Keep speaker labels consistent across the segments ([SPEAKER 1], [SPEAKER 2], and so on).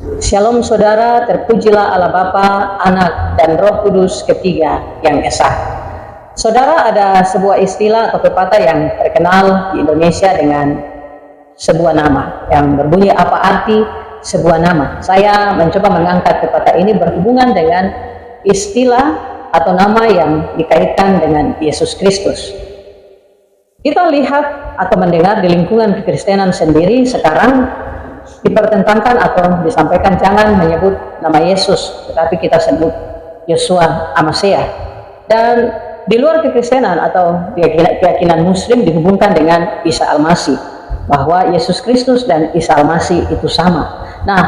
[SPEAKER 1] Shalom saudara, terpujilah Allah Bapa, Anak, dan Roh Kudus ketiga yang esa. Saudara, ada sebuah istilah atau pepatah yang terkenal di Indonesia dengan sebuah nama yang berbunyi apa arti sebuah nama. Saya mencoba mengangkat pepatah ini berhubungan dengan istilah atau nama yang dikaitkan dengan Yesus Kristus. Kita lihat atau mendengar di lingkungan kekristenan sendiri sekarang dipertentangkan atau disampaikan jangan menyebut nama Yesus, tetapi kita sebut Yeshua Amasiah. Dan di luar kekristenan atau keyakinan Muslim dihubungkan dengan Isa Al-Masih, bahwa Yesus Kristus dan Isa Al-Masih itu sama. Nah,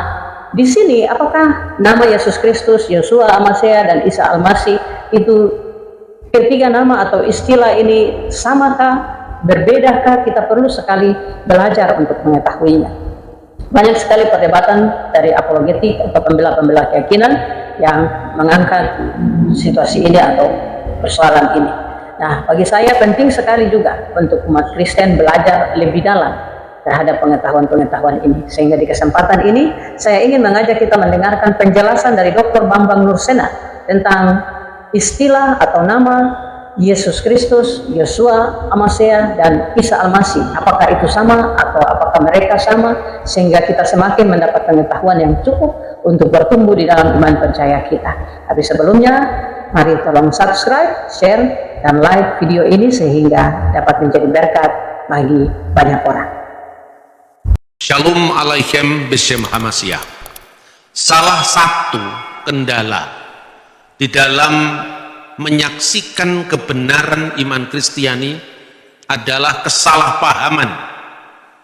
[SPEAKER 1] di sini apakah nama Yesus Kristus, Yeshua Amasiah, dan Isa Al-Masih itu ketiga nama atau istilah ini samakah, berbedakah? Kita perlu sekali belajar untuk mengetahuinya. Banyak sekali perdebatan dari apologetik atau pembela-pembela keyakinan yang mengangkat situasi ini atau persoalan ini. Nah, bagi saya penting sekali juga untuk umat Kristen belajar lebih dalam terhadap pengetahuan-pengetahuan ini. Sehingga di kesempatan ini saya ingin mengajak kita mendengarkan penjelasan dari Dr. Bambang Nursena tentang istilah atau nama Yesus Kristus, Yeshua Amasiah, dan Isa Al-Masih. Apakah itu sama atau apakah mereka sama, sehingga kita semakin mendapat pengetahuan yang cukup untuk bertumbuh di dalam iman percaya kita. Tapi sebelumnya, mari tolong subscribe, share, dan like video ini sehingga dapat menjadi berkat bagi banyak orang.
[SPEAKER 2] Shalom alaikum Beshem Hamasiah. Salah satu kendala di dalam menyaksikan kebenaran iman Kristiani adalah kesalahpahaman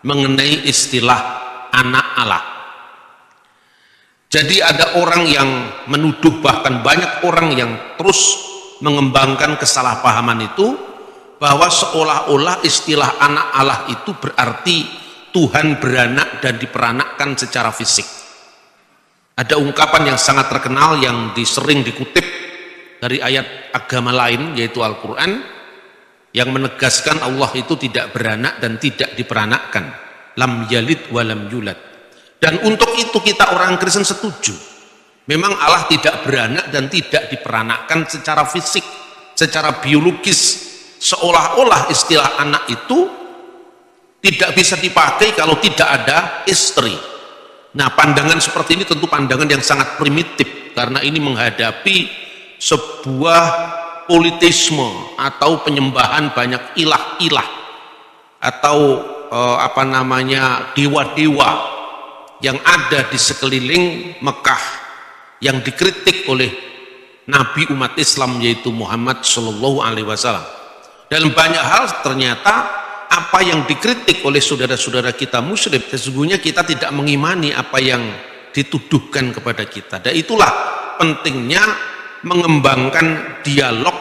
[SPEAKER 2] mengenai istilah anak Allah. Jadi ada orang yang menuduh, bahkan banyak orang yang terus mengembangkan kesalahpahaman itu, bahwa seolah-olah istilah anak Allah itu berarti Tuhan beranak dan diperanakkan secara fisik. Ada ungkapan yang sangat terkenal yang sering dikutip dari ayat agama lain, yaitu Al-Quran, yang menegaskan Allah itu tidak beranak dan tidak diperanakkan, lam yalid walam yulad. Dan untuk itu kita orang Kristen setuju, memang Allah tidak beranak dan tidak diperanakkan secara fisik, secara biologis, seolah-olah istilah anak itu tidak bisa dipakai kalau tidak ada istri. Nah, pandangan seperti ini tentu pandangan yang sangat primitif, karena ini menghadapi sebuah politisme atau penyembahan banyak ilah-ilah atau dewa-dewa yang ada di sekeliling Mekah yang dikritik oleh Nabi umat Islam, yaitu Muhammad Shallallahu Alaihi Wasallam. Dalam banyak hal ternyata apa yang dikritik oleh saudara-saudara kita Muslim, sesungguhnya kita tidak mengimani apa yang dituduhkan kepada kita. Dan itulah pentingnya mengembangkan dialog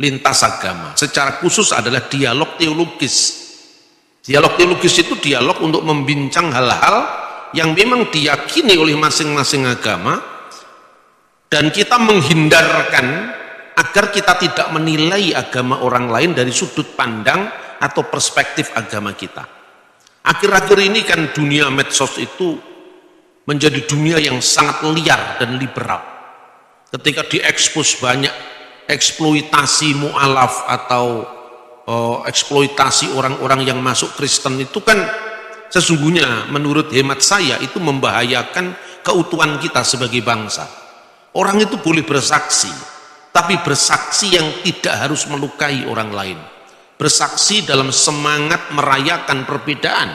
[SPEAKER 2] lintas agama, secara khusus adalah dialog teologis. Dialog teologis itu dialog untuk membincang hal-hal yang memang diyakini oleh masing-masing agama, dan kita menghindarkan agar kita tidak menilai agama orang lain dari sudut pandang atau perspektif agama kita. Akhir-akhir ini kan dunia medsos itu menjadi dunia yang sangat liar dan liberal. Ketika diekspos banyak eksploitasi mu'alaf atau eksploitasi orang-orang yang masuk Kristen, itu kan sesungguhnya menurut hemat saya itu membahayakan keutuhan kita sebagai bangsa. Orang itu boleh bersaksi, tapi bersaksi yang tidak harus melukai orang lain, bersaksi dalam semangat merayakan perbedaan,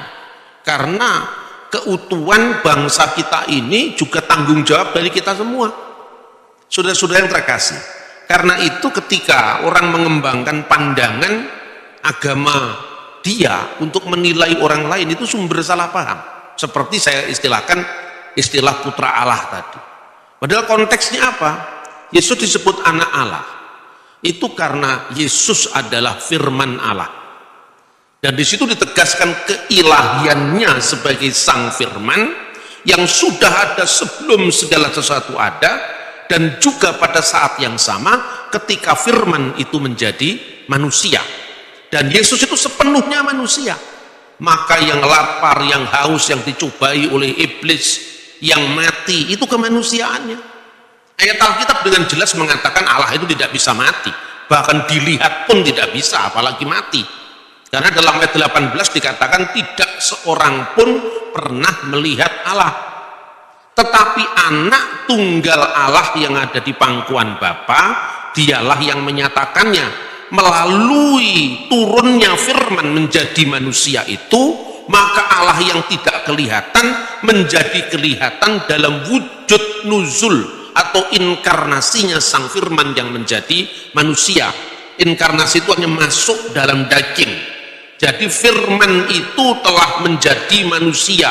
[SPEAKER 2] karena keutuhan bangsa kita ini juga tanggung jawab dari kita semua. Saudara-saudara yang terkasih, karena itu ketika orang mengembangkan pandangan agama dia untuk menilai orang lain, itu sumber salah paham, seperti saya istilahkan istilah putra Allah tadi. Padahal konteksnya apa? Yesus disebut anak Allah itu karena Yesus adalah firman Allah, dan di situ ditegaskan keilahiannya sebagai sang firman yang sudah ada sebelum segala sesuatu ada, dan juga pada saat yang sama ketika firman itu menjadi manusia, dan Yesus itu sepenuhnya manusia. Maka yang lapar, yang haus, yang dicobai oleh iblis, yang mati, itu kemanusiaannya. Ayat Alkitab dengan jelas mengatakan Allah itu tidak bisa mati, bahkan dilihat pun tidak bisa, apalagi mati. Karena dalam ayat 18 dikatakan tidak seorang pun pernah melihat Allah. Tetapi anak tunggal Allah yang ada di pangkuan Bapa, dialah yang menyatakannya. Melalui turunnya firman menjadi manusia itu, maka Allah yang tidak kelihatan menjadi kelihatan dalam wujud nuzul atau inkarnasinya sang firman yang menjadi manusia. Inkarnasi itu hanya masuk dalam daging. Jadi firman itu telah menjadi manusia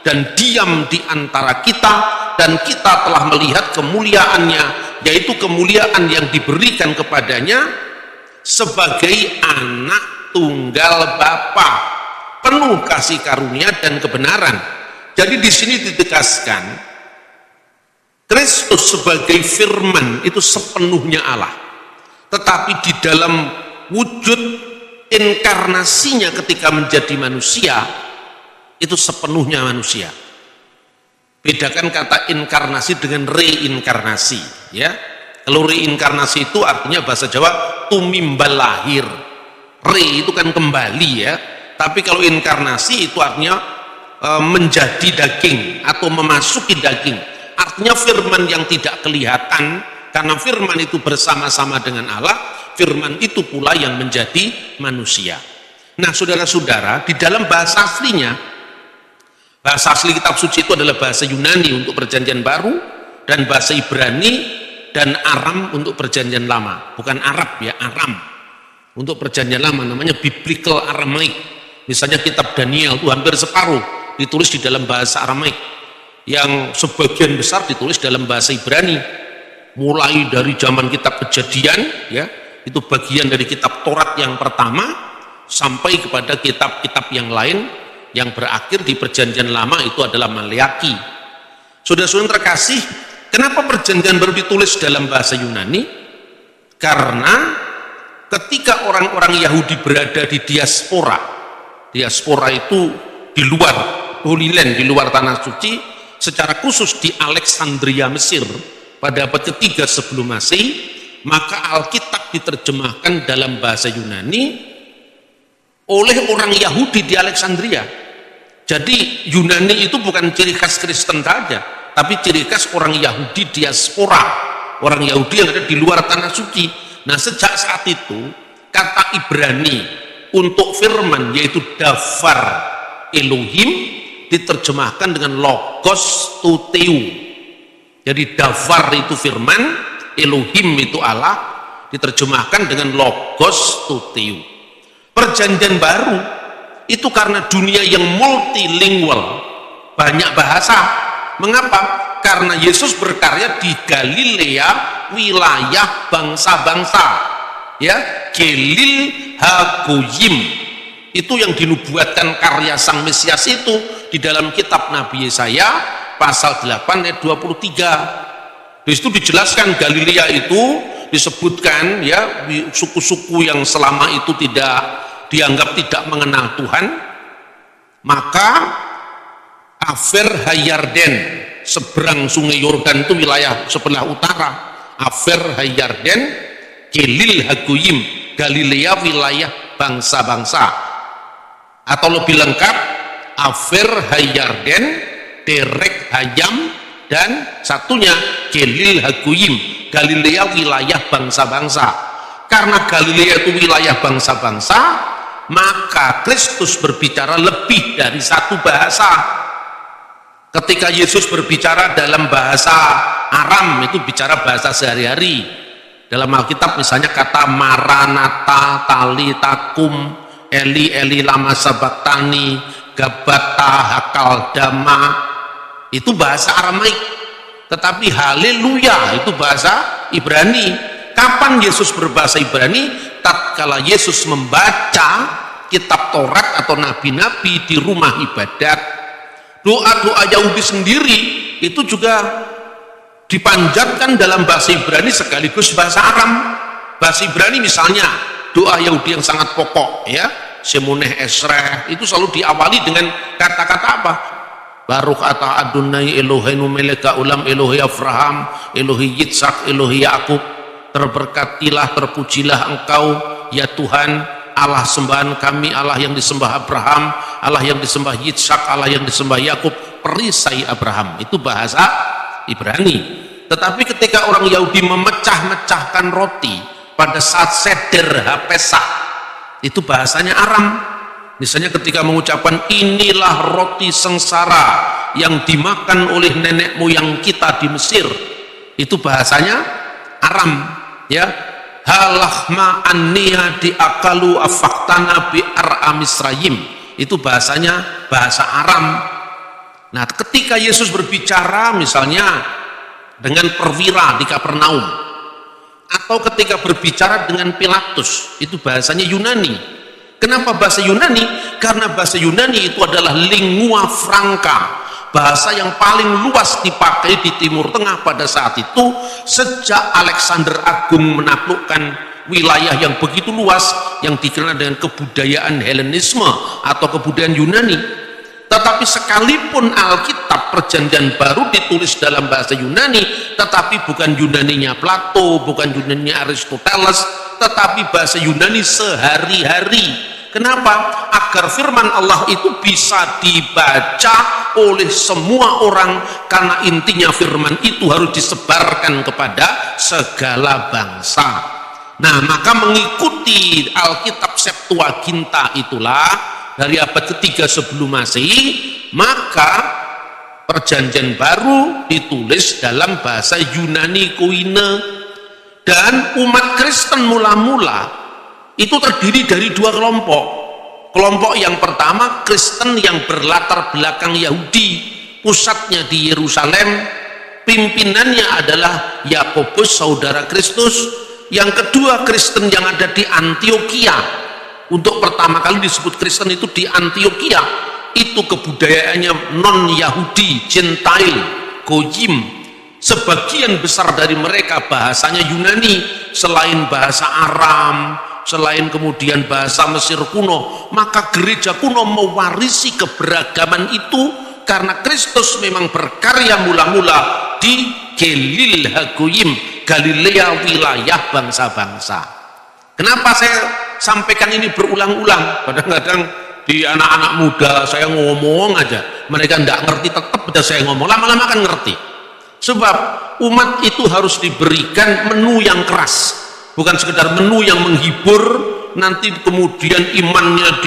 [SPEAKER 2] dan diam di antara kita, dan kita telah melihat kemuliaannya, yaitu kemuliaan yang diberikan kepadanya sebagai anak tunggal Bapa, penuh kasih karunia dan kebenaran. Jadi di sini ditegaskan Kristus sebagai firman itu sepenuhnya Allah, tetapi di dalam wujud inkarnasinya ketika menjadi manusia itu sepenuhnya manusia. Bedakan kata inkarnasi dengan reinkarnasi, ya. Kalau reinkarnasi itu artinya bahasa Jawa tumimbal lahir. Re itu kan kembali, ya. Tapi kalau inkarnasi itu artinya menjadi daging atau memasuki daging. Artinya firman yang tidak kelihatan, karena firman itu bersama-sama dengan Allah, firman itu pula yang menjadi manusia. Nah, saudara-saudara, di dalam bahasa aslinya, bahasa asli kitab suci itu adalah bahasa Yunani untuk perjanjian baru, dan bahasa Ibrani dan Aram untuk perjanjian lama. Bukan Arab, ya, Aram untuk perjanjian lama, namanya Biblical Aramaic. Misalnya kitab Daniel itu hampir separuh ditulis di dalam bahasa Aramaik, yang sebagian besar ditulis dalam bahasa Ibrani. Mulai dari zaman kitab Kejadian, ya, itu bagian dari kitab Taurat yang pertama, sampai kepada kitab-kitab yang lain yang berakhir di perjanjian lama itu adalah Maleaki. Saudara-saudara terkasih, kenapa perjanjian baru ditulis dalam bahasa Yunani? Karena ketika orang-orang Yahudi berada di diaspora itu di luar Holy Land, di luar tanah suci, secara khusus di Alexandria, Mesir, pada abad ketiga sebelum Masehi, maka Alkitab diterjemahkan dalam bahasa Yunani oleh orang Yahudi di Alexandria. Jadi Yunani itu bukan ciri khas Kristen saja, tapi ciri khas orang Yahudi diaspora, orang Yahudi yang ada di luar tanah suci. Nah, sejak saat itu kata Ibrani untuk firman, yaitu davar Elohim, diterjemahkan dengan logos tuteu. Jadi davar itu firman, Elohim itu Allah, diterjemahkan dengan logos tuteu. Perjanjian baru itu karena dunia yang multilingual, banyak bahasa. Mengapa? Karena Yesus berkarya di Galilea, wilayah bangsa-bangsa, ya, Gelil Hagoyim. Itu yang dinubuatkan karya Sang Mesias itu di dalam kitab Nabi Yesaya pasal 8 ayat 23. Di situ dijelaskan Galilea itu disebutkan, ya, suku-suku yang selama itu dianggap tidak mengenal Tuhan. Maka Afer Hayarden, seberang sungai Yordan itu wilayah sebelah utara. Afer Hayarden, Gelil Hagoyim, Galilea wilayah bangsa-bangsa. Atau lebih lengkap, Afer Hayarden, Derek Hayam, dan satunya Gelil Hagoyim, Galilea wilayah bangsa-bangsa. Karena Galilea itu wilayah bangsa-bangsa, maka Kristus berbicara lebih dari satu bahasa. Ketika Yesus berbicara dalam bahasa Aram, itu bicara bahasa sehari-hari. Dalam Alkitab misalnya kata Maranatha, Talitakum, Eli Eli lama sabaktani, Gabata hakal dama, itu bahasa Aramaik. Tetapi haleluya itu bahasa Ibrani. Kapan Yesus berbahasa Ibrani? Tatkala Yesus membaca kitab Taurat atau nabi-nabi di rumah ibadat. Doa-doa Yahudi sendiri itu juga dipanjatkan dalam bahasa Ibrani sekaligus bahasa Aram. Bahasa Ibrani misalnya doa Yahudi yang sangat pokok, ya, Shemoneh Esreh, itu selalu diawali dengan kata-kata apa? Baruch atah Adonai Eloheinu melek ulam Elohe Abraham, Elohe Yitzhak, Elohe Yakub. Terberkatilah, terpujilah Engkau ya Tuhan, Allah sembahan kami, Allah yang disembah Abraham, Allah yang disembah Yitzhak, Allah yang disembah Yakub. Perisai Abraham, itu bahasa Ibrani. Tetapi ketika orang Yahudi memecah-mecahkan roti pada saat seder Pesach, itu bahasanya Aram. Misalnya ketika mengucapkan inilah roti sengsara yang dimakan oleh nenek moyang kita di Mesir, itu bahasanya Aram, ya. Halahma anniya diakalu afaktana bi Misrayim, itu bahasanya bahasa Aram. Nah, ketika Yesus berbicara misalnya dengan perwira di Kapernaum, atau ketika berbicara dengan Pilatus, itu bahasanya Yunani. Kenapa bahasa Yunani? Karena bahasa Yunani itu adalah lingua franca, bahasa yang paling luas dipakai di Timur Tengah pada saat itu, sejak Alexander Agung menaklukkan wilayah yang begitu luas yang dikenal dengan kebudayaan Helenisme atau kebudayaan Yunani. Tetapi sekalipun Alkitab Perjanjian Baru ditulis dalam bahasa Yunani, tetapi bukan Yunaninya Plato, bukan Yunaninya Aristoteles, tetapi bahasa Yunani sehari-hari. Kenapa? Agar firman Allah itu bisa dibaca oleh semua orang, karena intinya firman itu harus disebarkan kepada segala bangsa. Nah, maka mengikuti Alkitab Septuaginta itulah dari abad ketiga sebelum Masehi, maka Perjanjian Baru ditulis dalam bahasa Yunani Koine. Dan umat Kristen mula-mula itu terdiri dari dua kelompok. Kelompok yang pertama Kristen yang berlatar belakang Yahudi, pusatnya di Yerusalem, pimpinannya adalah Yakobus saudara Kristus. Yang kedua Kristen yang ada di Antioquia. Untuk pertama kali disebut Kristen itu di Antioquia, itu kebudayaannya non Yahudi, Gentile, Goyim. Sebagian besar dari mereka bahasanya Yunani, selain bahasa Aram, selain kemudian bahasa Mesir kuno. Maka gereja kuno mewarisi keberagaman itu, karena Kristus memang berkarya mula-mula di Galil Hagoyim, Galilea, wilayah bangsa-bangsa. Kenapa saya sampaikan ini berulang-ulang? Kadang-kadang di anak-anak muda saya ngomong aja, mereka tidak ngerti, tetap udah saya ngomong, lama-lama kan ngerti. Sebab umat itu harus diberikan menu yang keras, bukan sekedar menu yang menghibur, nanti kemudian imannya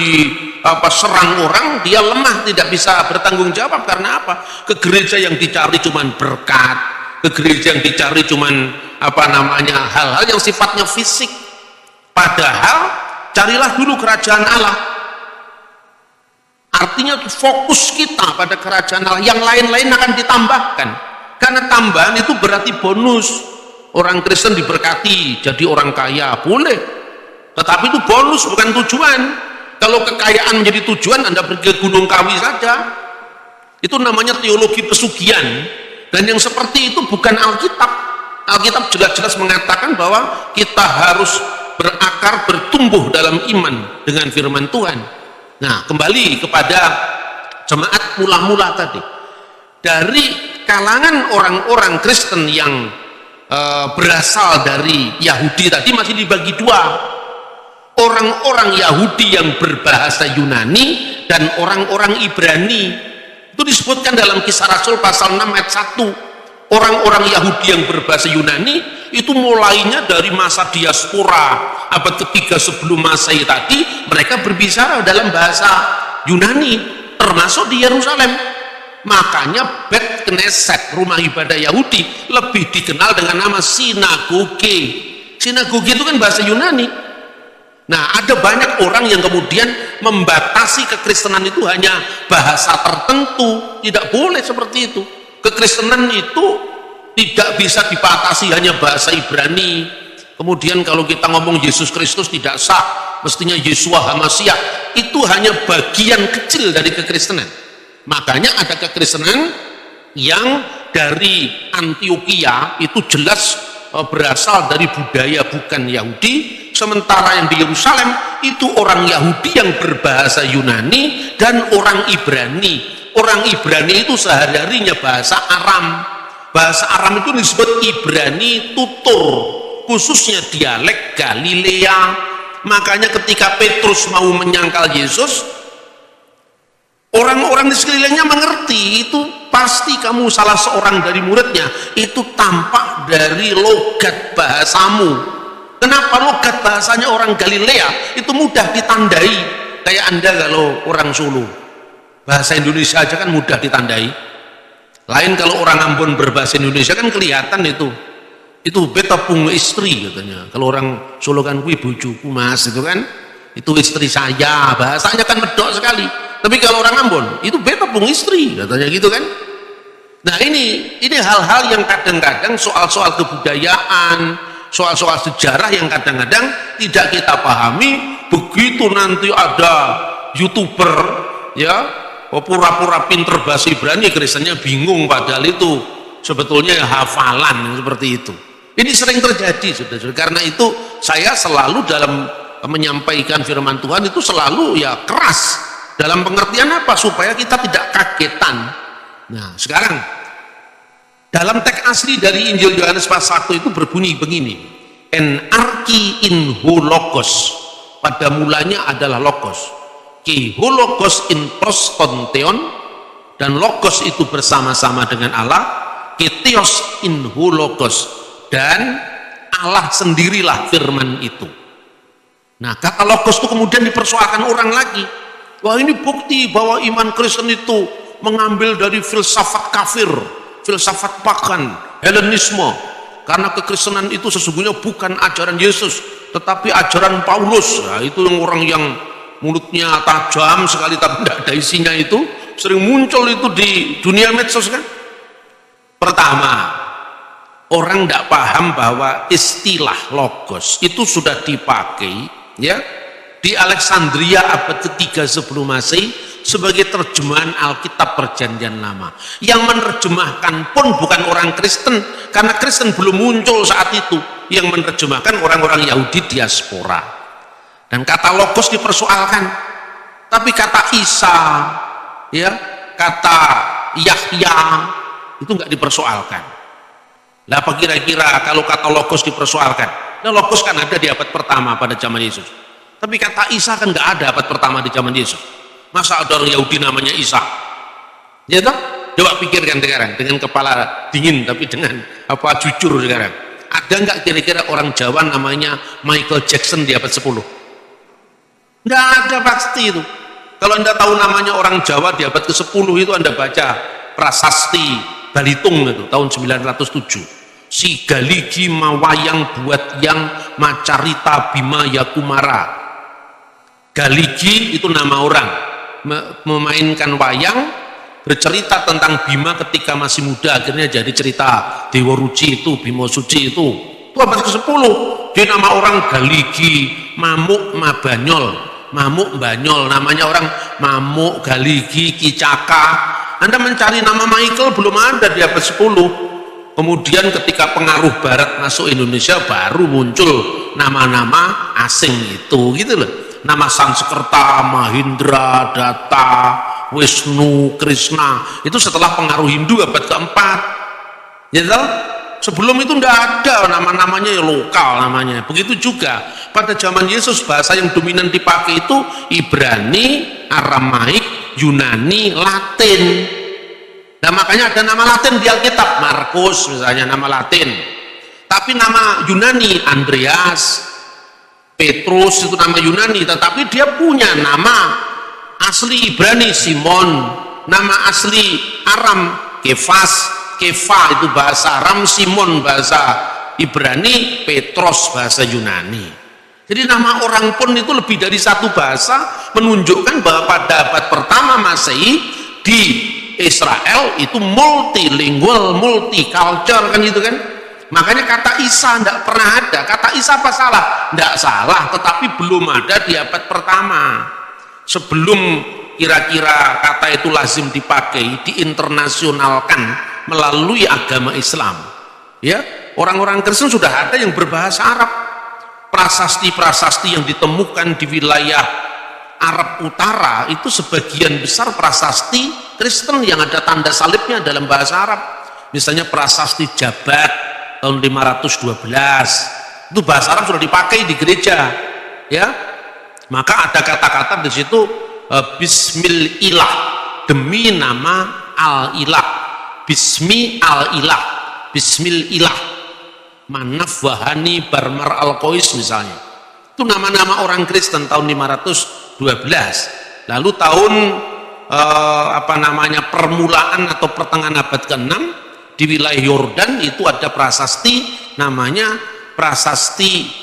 [SPEAKER 2] serang orang, dia lemah, tidak bisa bertanggung jawab. Karena apa? Ke gereja yang dicari cuman berkat, ke gereja yang dicari cuman hal-hal yang sifatnya fisik. Padahal carilah dulu kerajaan Allah. Artinya fokus kita pada kerajaan Allah, yang lain-lain akan ditambahkan. Karena tambahan itu berarti bonus. Orang Kristen diberkati jadi orang kaya, boleh, tetapi itu bonus, bukan tujuan. Kalau kekayaan menjadi tujuan, Anda pergi ke Gunung Kawi saja, itu namanya teologi pesugihan. Dan yang seperti itu bukan Alkitab. Alkitab jelas-jelas mengatakan bahwa kita harus berakar, bertumbuh dalam iman dengan firman Tuhan. Nah, kembali kepada jemaat mula-mula tadi, dari kalangan orang-orang Kristen yang berasal dari Yahudi tadi masih dibagi dua. Orang-orang Yahudi yang berbahasa Yunani dan orang-orang Ibrani. Itu disebutkan dalam Kisah Rasul pasal 6 ayat 1. Orang-orang Yahudi yang berbahasa Yunani itu mulainya dari masa diaspora abad ketiga sebelum Masehi tadi, mereka berbicara dalam bahasa Yunani, termasuk di Yerusalem. Makanya Bet Knesset, rumah ibadah Yahudi, lebih dikenal dengan nama sinagoge. Sinagoge itu kan bahasa Yunani. Nah, ada banyak orang yang kemudian membatasi kekristenan itu hanya bahasa tertentu. Tidak boleh seperti itu. Kekristenan itu tidak bisa dibatasi hanya bahasa Ibrani. Kemudian kalau kita ngomong Yesus Kristus tidak sah, mestinya Yeshua HaMashiach. Itu hanya bagian kecil dari kekristenan. Makanya ada kekristenan yang dari Antioquia itu jelas berasal dari budaya bukan Yahudi, sementara yang di Yerusalem itu orang Yahudi yang berbahasa Yunani dan orang Ibrani. orang Ibrani itu sehari-harinya bahasa Aram. Bahasa Aram itu disebut Ibrani tutur, khususnya dialek Galilea. Makanya ketika Petrus mau menyangkal Yesus, orang-orang di sekelilingnya mengerti itu pasti kamu salah seorang dari muridnya, itu tampak dari logat bahasamu. Kenapa logat bahasanya orang Galilea itu mudah ditandai? Kayak Anda kalau orang Solo, bahasa Indonesia aja kan mudah ditandai. Lain kalau orang Ambon berbahasa Indonesia kan kelihatan itu beta pung istri katanya. Kalau orang Solo kan kui bojoku mas, itu kan itu istri saya, bahasanya kan medok sekali. Tapi kalau orang Ambon itu beta pung istri katanya gitu kan. Nah ini hal-hal yang kadang-kadang soal-soal kebudayaan, soal-soal sejarah yang kadang-kadang tidak kita pahami. Begitu nanti ada YouTuber ya pura-pura pinter bahasa Ibrani, Kristennya bingung padahal itu sebetulnya hafalan seperti itu. Ini sering terjadi saudara. Karena itu saya selalu dalam menyampaikan firman Tuhan itu selalu ya keras dalam pengertian apa supaya kita tidak kagetan. Nah sekarang dalam teks asli dari Injil Yohanes pasal 1 itu berbunyi begini, en arki in ho logos, pada mulanya adalah logos, ki ho logos in prostonteon, dan logos itu bersama-sama dengan Allah, ki theos in ho logos, dan Allah sendirilah firman itu. Nah kata logos itu kemudian dipersoalkan orang lagi. Wah ini bukti bahwa iman Kristen itu mengambil dari filsafat kafir, filsafat pagan, Helenisme. Karena kekristenan itu sesungguhnya bukan ajaran Yesus, tetapi ajaran Paulus. Nah, itu yang orang yang mulutnya tajam sekali tapi tidak ada isinya itu sering muncul itu di dunia medsos kan. Pertama, orang tidak paham bahwa istilah logos itu sudah dipakai ya di Alexandria abad ketiga sebelum Masehi sebagai terjemahan Alkitab Perjanjian Lama. Yang menerjemahkan pun bukan orang Kristen, karena Kristen belum muncul saat itu. Yang menerjemahkan orang-orang Yahudi diaspora. Dan kata logos dipersoalkan, tapi kata Isa, ya, kata Yahya itu nggak dipersoalkan. Lah apa kira-kira kalau kata logos dipersoalkan? Nah logos kan ada di abad pertama pada zaman Yesus. Tapi kata Isa kan nggak ada abad pertama di zaman Yesus. Masa ada orang Yahudi namanya Isa? Ya toh? Coba pikirkan sekarang dengan kepala dingin tapi dengan apa jujur sekarang. Ada nggak kira-kira orang Jawa namanya Michael Jackson di abad 10? Nggak ada pasti itu. Kalau Anda tahu namanya orang Jawa di abad ke-10 itu Anda baca prasasti Balitung itu tahun 907. Si Galigi Mawayang buat yang Macarita Bima Yakumara. Galigi itu nama orang, memainkan wayang, bercerita tentang Bima ketika masih muda, akhirnya jadi cerita Dewa Ruci itu, Bima Suci itu abad ke-10. Dia nama orang Galigi Mamuk Mabanyol, Mamuk Banyol, namanya orang Mamuk Galigi Kicaka. Anda mencari nama Michael belum ada di abad 10. Kemudian ketika pengaruh barat masuk Indonesia baru muncul nama-nama asing itu gitu loh. Nama Sanskerta, Mahindra, Datta, Wisnu, Krishna itu setelah pengaruh Hindu abad keempat. Ya toh? Sebelum itu tidak ada nama-namanya ya lokal namanya. Begitu juga pada zaman Yesus bahasa yang dominan dipakai itu Ibrani, Aramaik, Yunani, Latin. Nah makanya ada nama Latin di Alkitab, Markus misalnya nama Latin. Tapi nama Yunani, Andreas, Petrus itu nama Yunani, tetapi dia punya nama asli Ibrani, Simon, nama asli Aram, Kefas, Kefa itu bahasa Aram, Simon bahasa Ibrani, Petros bahasa Yunani. Jadi nama orang pun itu lebih dari satu bahasa, menunjukkan bahwa pada abad pertama Masehi di Israel itu multilingual, multicultural kan gitu kan. Makanya kata Isa tidak pernah ada. Kata Isa apa salah? Tidak salah, tetapi belum ada di abad pertama. Sebelum kira-kira kata itu lazim dipakai, diinternasionalkan melalui agama Islam. Ya, orang-orang Kristen sudah ada yang berbahasa Arab. Prasasti-prasasti yang ditemukan di wilayah Arab Utara itu sebagian besar prasasti Kristen yang ada tanda salibnya dalam bahasa Arab. Misalnya prasasti Jabat tahun 512 itu bahasa Arab sudah dipakai di gereja, ya. Maka ada kata-kata di situ Bismillah, demi nama al-ilah, Bismi al-ilah, Bismillah, Manaf Wahani Barmar al-Qais misalnya. Itu nama-nama orang Kristen tahun 512. Lalu tahun permulaan atau pertengahan abad ke-6 di wilayah Yordan itu ada prasasti namanya prasasti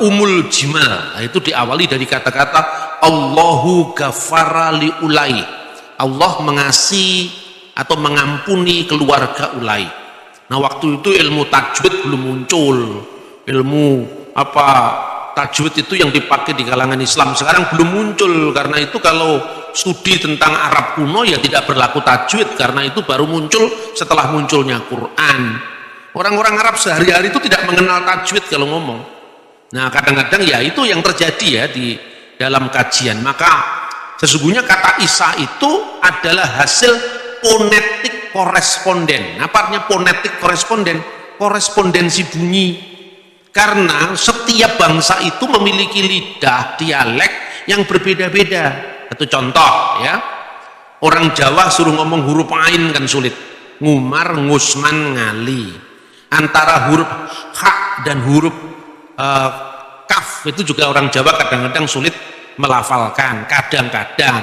[SPEAKER 2] Umul Jimal. Nah, itu diawali dari kata-kata Allahu ghafara li ulai. Allah mengasihi atau mengampuni keluarga Ulai. Nah, waktu itu ilmu tajwid belum muncul. Ilmu tajwid itu yang dipakai di kalangan Islam sekarang belum muncul. Karena itu kalau studi tentang Arab kuno ya tidak berlaku tajwid, karena itu baru muncul setelah munculnya Quran. Orang-orang Arab sehari-hari itu tidak mengenal tajwid kalau ngomong. Nah, kadang-kadang ya itu yang terjadi ya di dalam kajian. Maka sesungguhnya kata Isa itu adalah hasil fonetik koresponden. Apa artinya fonetik koresponden? Korespondensi bunyi. Karena setiap bangsa itu memiliki lidah, dialek yang berbeda-beda. Itu contoh ya. Orang Jawa suruh ngomong huruf ain kan sulit. Ngumar, ngusman, ngali. Antara huruf ha dan huruf kaf itu juga orang Jawa kadang-kadang sulit melafalkan. Kadang-kadang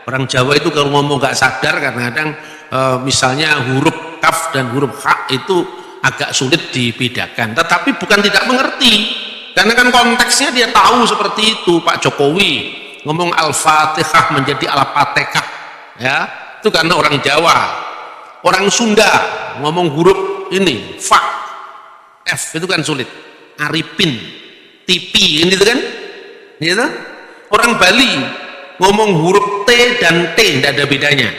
[SPEAKER 2] orang Jawa itu kalau ngomong gak sadar kadang-kadang misalnya huruf kaf dan huruf ha itu agak sulit dibedakan. Tetapi bukan tidak mengerti, karena kan konteksnya dia tahu seperti itu. Pak Jokowi ngomong Al-Fatihah menjadi Al-Fatihah, ya itu karena orang Jawa. Orang Sunda ngomong huruf ini fa f itu kan sulit. Arifin, tipi ini kan, gitu. Orang Bali ngomong huruf T dan T tidak ada bedanya.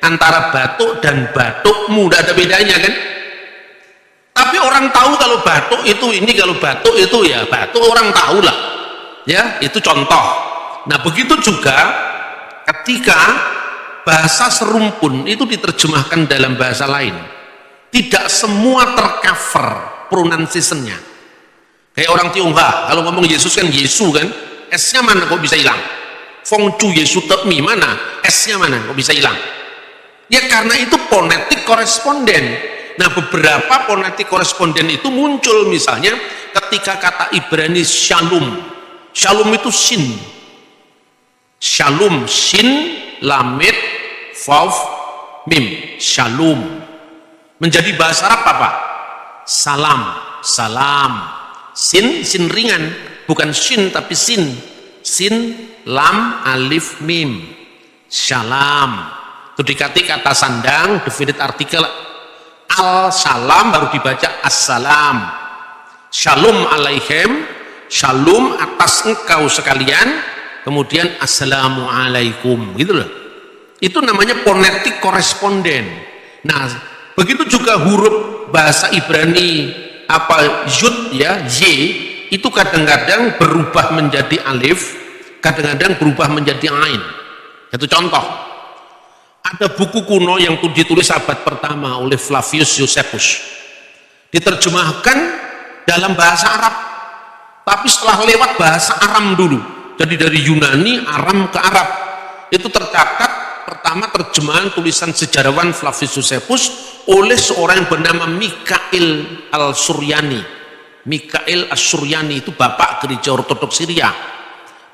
[SPEAKER 2] Antara batuk dan batukmu tidak ada bedanya kan. Tapi orang tahu kalau batuk itu ini, kalau batuk itu ya batuk, orang tahu lah. Ya, itu contoh. Nah, begitu juga ketika bahasa serumpun itu diterjemahkan dalam bahasa lain. Tidak semua tercover pronunciation-nya. Kayak orang Tionghoa, kalau ngomong Yesus kan Yesu kan, S-nya mana kok bisa hilang? Fongcu Yesu tekmi mana? S-nya mana kok bisa hilang? Ya karena itu fonetik koresponden. Nah, beberapa fonetik koresponden itu muncul misalnya ketika kata Ibrani shalom. Shalom itu sin. Shalom, sin, lamed, vav, mim. Shalom. Menjadi bahasa Arab apa? Salam, salam. Sin ringan, bukan shin tapi sin. Sin, lam, alif, mim. Shalom. Itu dikati kata sandang, definite artikel al-salam baru dibaca assalam. Shalom alaihim, shalom atas engkau sekalian, kemudian assalamu alaikum, gitu loh. Itu namanya fonetik koresponden. Nah, begitu juga huruf bahasa Ibrani yud ya, y itu kadang-kadang berubah menjadi alif, kadang-kadang berubah menjadi ain. Itu contoh. Ada buku kuno yang ditulis abad pertama oleh Flavius Josephus, diterjemahkan dalam bahasa Arab, tapi setelah lewat bahasa Aram dulu. Jadi dari Yunani, Aram ke Arab. Itu tercatat pertama terjemahan tulisan sejarawan Flavius Josephus oleh seorang yang bernama Mikail al-Suryani. Mikail al-Suryani itu bapak gereja ortodoks Syria.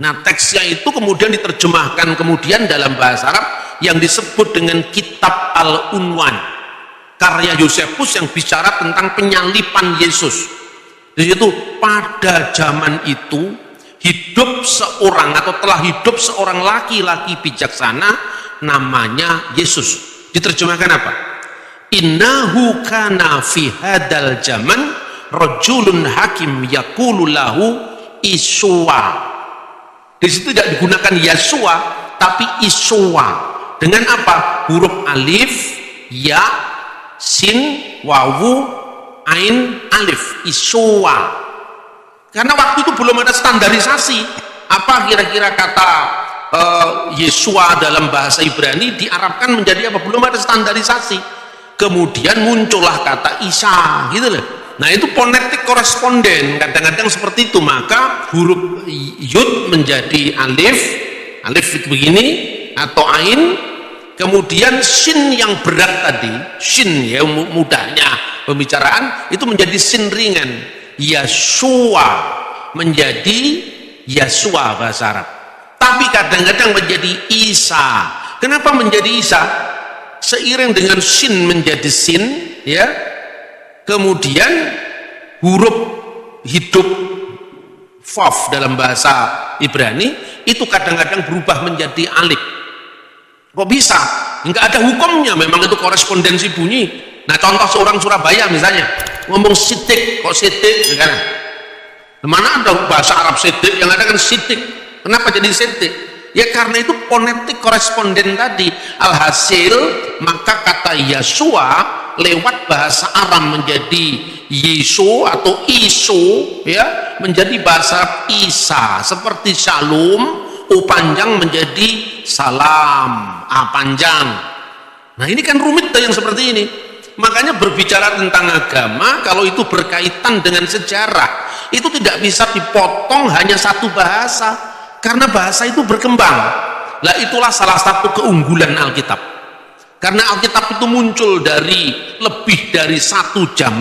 [SPEAKER 2] Nah, teksnya itu kemudian diterjemahkan kemudian dalam bahasa Arab yang disebut dengan Kitab Al-Unwan, karya Josephus yang bicara tentang penyalipan Yesus. Di situ pada zaman itu hidup seorang atau telah hidup seorang laki-laki bijaksana namanya Yesus. Diterjemahkan apa? Innahu kana fi hadal zaman rajulun hakim yaqulu lahu Iswa. Di situ tidak digunakan Yasua tapi Iswa. Dengan apa? Huruf alif, ya, sin, wawu, ain, alif. Iswa. Karena waktu itu belum ada standarisasi. Apa kira-kira kata Yesua dalam bahasa Ibrani diarabkan menjadi apa? Belum ada standarisasi. Kemudian muncullah kata Isa, gitu loh. Nah itu fonetik koresponden, kadang-kadang seperti itu. Maka huruf yud menjadi alif, alif itu begini, atau ain. Kemudian sin yang berat tadi, sin ya mudahnya pembicaraan, itu menjadi sin ringan. Yasua menjadi Yasua bahasa Arab. Tapi kadang-kadang menjadi Isa. Kenapa menjadi Isa? Seiring dengan sin menjadi sin, ya. Kemudian huruf hidup Vav dalam bahasa Ibrani itu kadang-kadang berubah menjadi alif. Kok bisa? Enggak ada hukumnya, memang itu korespondensi bunyi. Nah contoh seorang Surabaya misalnya ngomong sidik, kok sidik? Mana ada bahasa Arab sidik, yang ada kan sidik. Kenapa jadi sidik? Ya karena itu fonetik koresponden tadi. Alhasil maka kata Yasua lewat bahasa Aram menjadi Yesu atau Isu, ya, menjadi bahasa Isa, seperti Shalom, U panjang menjadi salam, A panjang. Nah ini kan rumit yang seperti ini. Makanya berbicara tentang agama, kalau itu berkaitan dengan sejarah, itu tidak bisa dipotong hanya satu bahasa, karena bahasa itu berkembang. Lah itulah salah satu keunggulan Alkitab. Karena Alkitab itu muncul dari lebih dari satu zaman.